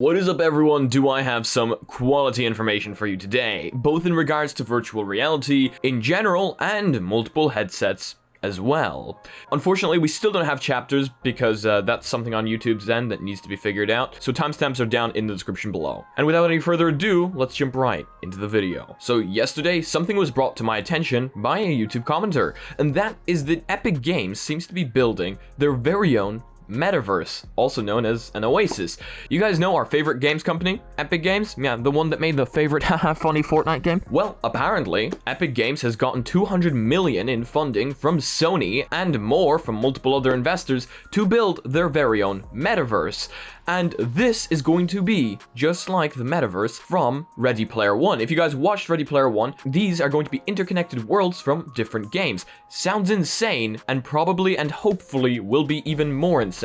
What is up, everyone? Do I have some quality information for you today, both in regards to virtual reality in general and multiple headsets as well. Unfortunately, we still don't have chapters because that's something on YouTube's end that needs to be figured out, so timestamps are down in the description below. And without any further ado, let's jump right into the video. So yesterday, something was brought to my attention by a YouTube commenter, and that is that Epic Games seems to be building their very own Metaverse, also known as an Oasis. You guys know our favorite games company, Epic Games? Yeah, the one that made the favorite haha funny Fortnite game? Well, apparently, Epic Games has gotten 200 million in funding from Sony and more from multiple other investors to build their very own Metaverse. And this is going to be just like the Metaverse from Ready Player One. If you guys watched Ready Player One, these are going to be interconnected worlds from different games. Sounds insane, and probably and hopefully will be even more insane.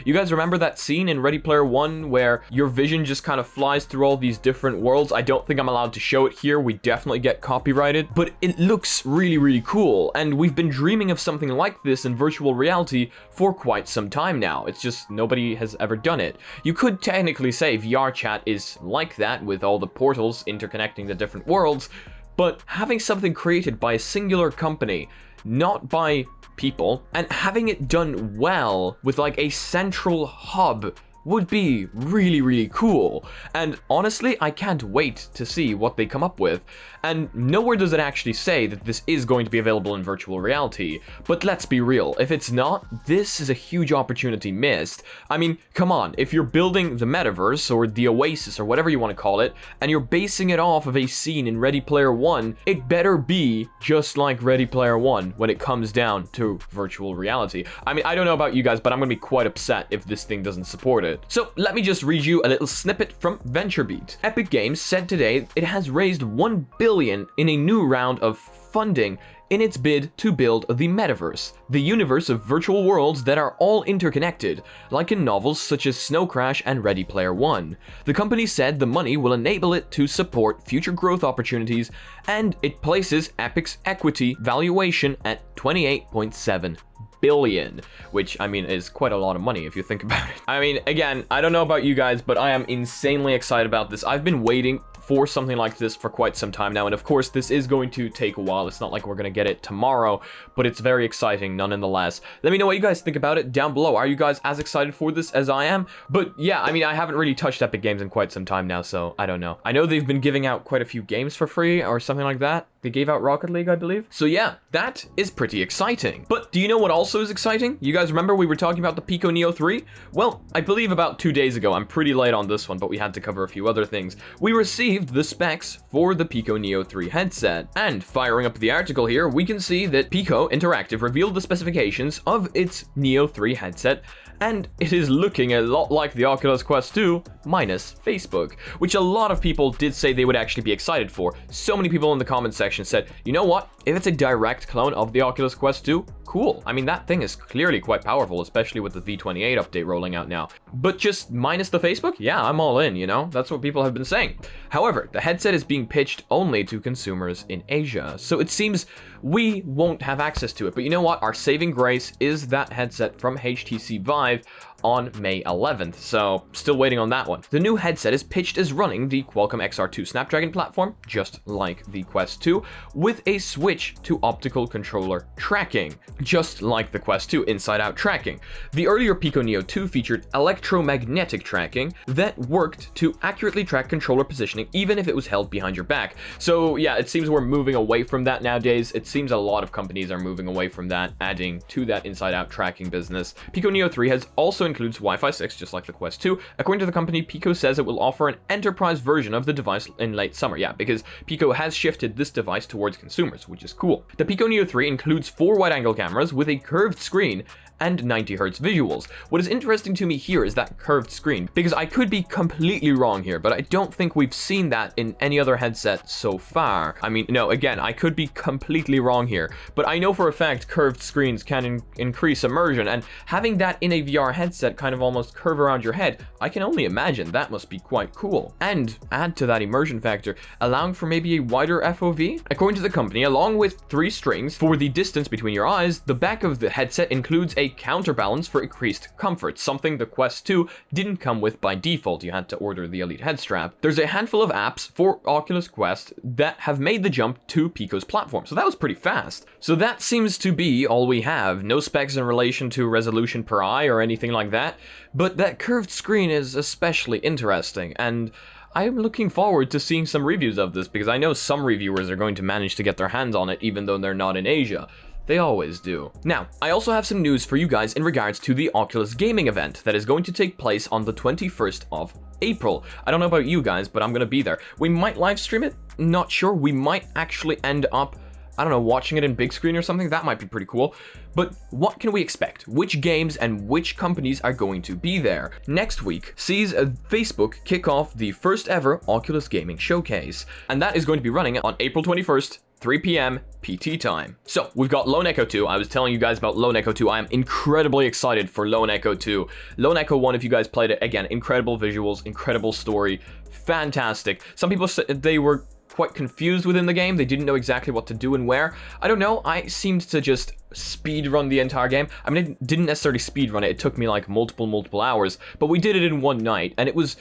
You guys remember that scene in Ready Player One where your vision just kind of flies through all these different worlds? I don't think I'm allowed to show it here. We definitely get copyrighted, but it looks really, really cool. And we've been dreaming of something like this in virtual reality for quite some time now. It's just nobody has ever done it. You could technically say VR chat is like that, with all the portals interconnecting the different worlds, but having something created by a singular company, not by people, and having it done well with like a central hub would be really, really cool. And honestly, I can't wait to see what they come up with. And nowhere does it actually say that this is going to be available in virtual reality. But let's be real, if it's not, this is a huge opportunity missed. I mean, come on, if you're building the Metaverse or the Oasis or whatever you want to call it, and you're basing it off of a scene in Ready Player One, it better be just like Ready Player One when it comes down to virtual reality. I mean, I don't know about you guys, but I'm gonna be quite upset if this thing doesn't support it. So let me just read you a little snippet from VentureBeat. Epic Games said today it has raised $1 billion in a new round of funding in its bid to build the Metaverse, the universe of virtual worlds that are all interconnected, like in novels such as Snow Crash and Ready Player One. The company said the money will enable it to support future growth opportunities, and it places Epic's equity valuation at $28.7 billion, which I mean is quite a lot of money if you think about it. I mean, again, I don't know about you guys, but I am insanely excited about this. I've been waiting for something like this for quite some time now, and of course this is going to take a while. It's not like we're gonna get it tomorrow, but it's very exciting nonetheless. Let me know what you guys think about it down below. Are you guys as excited for this as I am? But yeah, I mean, I haven't really touched Epic Games in quite some time now, so I don't know. I know they've been giving out quite a few games for free or something like that. They gave out Rocket League, I believe. So yeah, that is pretty exciting. But do you know what also is exciting? You guys remember we were talking about the Pico Neo 3? Well, I believe about 2 days ago, I'm pretty late on this one, but we had to cover a few other things. We received the specs for the Pico Neo 3 headset. And firing up the article here, we can see that Pico Interactive revealed the specifications of its Neo 3 headset, and it is looking a lot like the Oculus Quest 2 minus Facebook, which a lot of people did say they would actually be excited for. So many people in the comment section said, you know what, if it's a direct clone of the Oculus Quest 2, cool. I mean, that thing is clearly quite powerful, especially with the V28 update rolling out now. But just minus the Facebook? Yeah, I'm all in, you know? That's what people have been saying. However, the headset is being pitched only to consumers in Asia, so it seems we won't have access to it. But you know what? Our saving grace is that headset from HTC Vive on May 11th, so still waiting on that one. The new headset is pitched as running the Qualcomm XR2 Snapdragon platform, just like the Quest 2, with a switch to optical controller tracking, just like the Quest 2 inside-out tracking. The earlier Pico Neo 2 featured electromagnetic tracking that worked to accurately track controller positioning even if it was held behind your back. So yeah, it seems we're moving away from that nowadays. It seems a lot of companies are moving away from that, adding to that inside-out tracking business. Pico Neo 3 has also includes Wi-Fi 6, just like the Quest 2. According to the company, Pico says it will offer an enterprise version of the device in late summer. Yeah, because Pico has shifted this device towards consumers, which is cool. The Pico Neo 3 includes 4 wide-angle cameras with a curved screen and 90Hz visuals. What is interesting to me here is that curved screen, because I could be completely wrong here, but I don't think we've seen that in any other headset so far. I mean, no, again, I could be completely wrong here, but I know for a fact curved screens can increase immersion, and having that in a VR headset kind of almost curve around your head, I can only imagine that must be quite cool. And add to that immersion factor, allowing for maybe a wider FOV? According to the company, along with 3 strings for the distance between your eyes, the back of the headset includes a counterbalance for increased comfort, something the Quest 2 didn't come with by default. You had to order the Elite head strap. There's a handful of apps for Oculus Quest that have made the jump to Pico's platform, so that was pretty fast. So that seems to be all we have. No specs in relation to resolution per eye or anything like that, but that curved screen is especially interesting, and I'm looking forward to seeing some reviews of this, because I know some reviewers are going to manage to get their hands on it even though they're not in Asia. They always do. Now, I also have some news for you guys in regards to the Oculus gaming event that is going to take place on the 21st of April. I don't know about you guys, but I'm gonna be there. We might live stream it, not sure. We might actually end up, I don't know, watching it in big screen or something. That might be pretty cool. But what can we expect? Which games and which companies are going to be there? Next week sees Facebook kick off the first ever Oculus Gaming Showcase, and that is going to be running on April 21st, 3 p.m. PT time. So we've got Lone Echo 2. I was telling you guys about Lone Echo 2. I am incredibly excited for Lone Echo 2. Lone Echo 1, if you guys played it, again, incredible visuals, incredible story, fantastic. Some people said they were quite confused within the game. They didn't know exactly what to do and where. I don't know. I seemed to just speed run the entire game. I mean, it didn't necessarily speed run it. It took me like multiple hours, but we did it in one night, and it was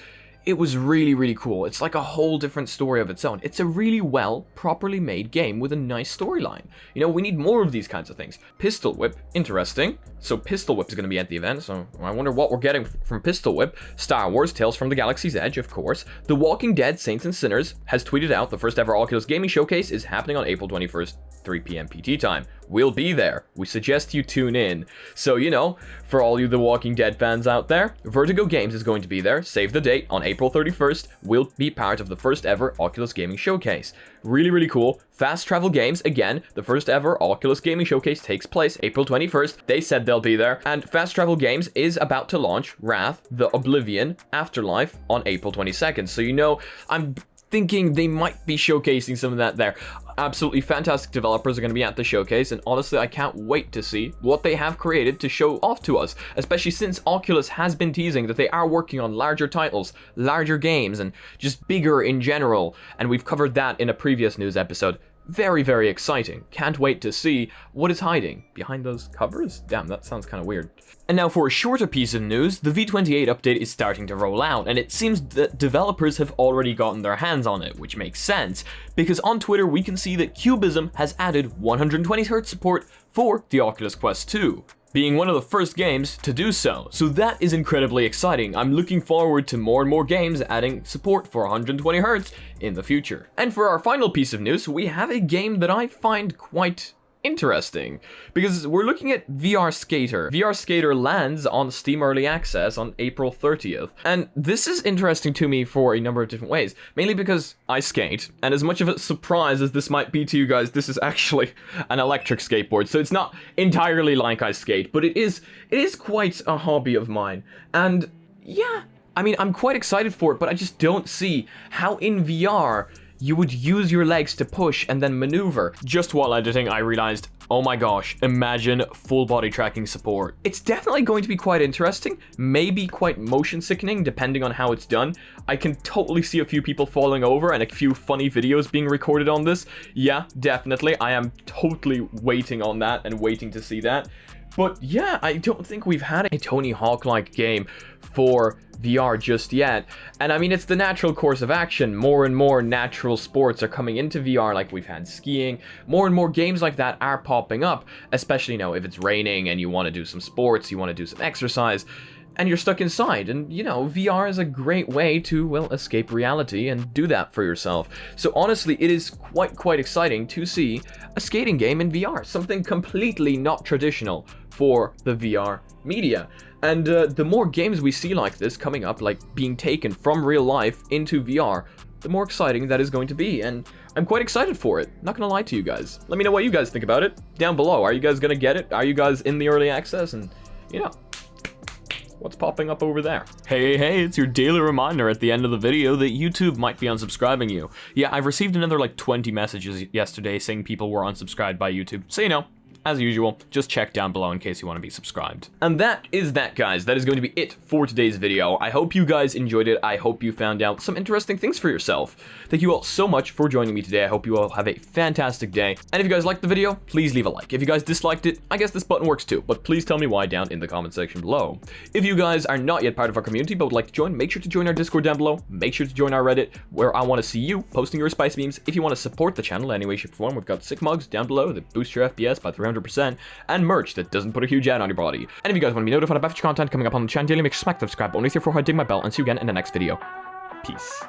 really, really cool. It's like a whole different story of its own. It's a really well, properly made game with a nice storyline. You know, we need more of these kinds of things. Pistol Whip, interesting. So Pistol Whip is going to be at the event, so I wonder what we're getting from Pistol Whip. Star Wars, Tales from the Galaxy's Edge, of course. The Walking Dead, Saints and Sinners has tweeted out the first ever Oculus Gaming Showcase is happening on April 21st, 3 p.m. PT time. We'll be there. We suggest you tune in. So, you know, for all you The Walking Dead fans out there, Vertigo Games is going to be there. Save the date on April 31st. We'll be part of the first ever Oculus Gaming Showcase. Really, really cool. Fast Travel Games, again, the first ever Oculus Gaming Showcase takes place April 21st. They said they'll be there. And Fast Travel Games is about to launch Wrath, The Oblivion, Afterlife on April 22nd. So, you know, I'm thinking they might be showcasing some of that there. Absolutely fantastic developers are going to be at the showcase, and honestly, I can't wait to see what they have created to show off to us, especially since Oculus has been teasing that they are working on larger titles, larger games, and just bigger in general, and we've covered that in a previous news episode. Very, very exciting. Can't wait to see what is hiding behind those covers. Damn, that sounds kind of weird. And now for a shorter piece of news, the V28 update is starting to roll out, and it seems that developers have already gotten their hands on it, which makes sense, because on Twitter we can see that Cubism has added 120Hz support for the Oculus Quest 2. Being one of the first games to do so. So that is incredibly exciting. I'm looking forward to more and more games adding support for 120Hz in the future. And for our final piece of news, we have a game that I find quite interesting, because we're looking at VR Skater. VR Skater lands on Steam Early Access on April 30th. And this is interesting to me for a number of different ways, mainly because I skate, and as much of a surprise as this might be to you guys, this is actually an electric skateboard, so it's not entirely like I skate, but it is quite a hobby of mine. And yeah, I mean, I'm quite excited for it, but I just don't see how in VR you would use your legs to push and then maneuver. Just while editing, I realized, oh my gosh, imagine full body tracking support. It's definitely going to be quite interesting, maybe quite motion sickening depending on how it's done. I can totally see a few people falling over and a few funny videos being recorded on this. Yeah, definitely. I am totally waiting on that and waiting to see that. But yeah, I don't think we've had a Tony Hawk-like game for VR just yet. And I mean, it's the natural course of action. More and more natural sports are coming into VR, like we've had skiing. More and more games like that are popping up, especially, you know, if it's raining and you want to do some sports, you want to do some exercise, and you're stuck inside. And, you know, VR is a great way to, well, escape reality and do that for yourself. So honestly, it is quite exciting to see a skating game in VR, something completely not traditional for the VR media. And the more games we see like this coming up, like being taken from real life into VR, the more exciting that is going to be, and I'm quite excited for it. Not gonna lie to you guys. Let me know what you guys think about it down below. Are you guys gonna get it? Are you guys in the early access? And, you know, what's popping up over there? Hey, it's your daily reminder at the end of the video that YouTube might be unsubscribing you. Yeah, I've received another like 20 messages yesterday saying people were unsubscribed by YouTube. So, you know, as usual, just check down below in case you want to be subscribed. And that is that, guys. That is going to be it for today's video. I hope you guys enjoyed it. I hope you found out some interesting things for yourself. Thank you all so much for joining me today. I hope you all have a fantastic day. And if you guys liked the video, please leave a like. If you guys disliked it, I guess this button works too, but please tell me why down in the comment section below. If you guys are not yet part of our community but would like to join, make sure to join our Discord down below. Make sure to join our Reddit, where I want to see you posting your spice memes. If you want to support the channel any way, shape, or form, we've got sick mugs down below that boost your FPS by 300%, and merch that doesn't put a huge ad on your body. And if you guys want to be notified about future content coming up on the channel daily, make sure to smack the subscribe button with your forehead, ding my bell, and see you again in the next video. Peace.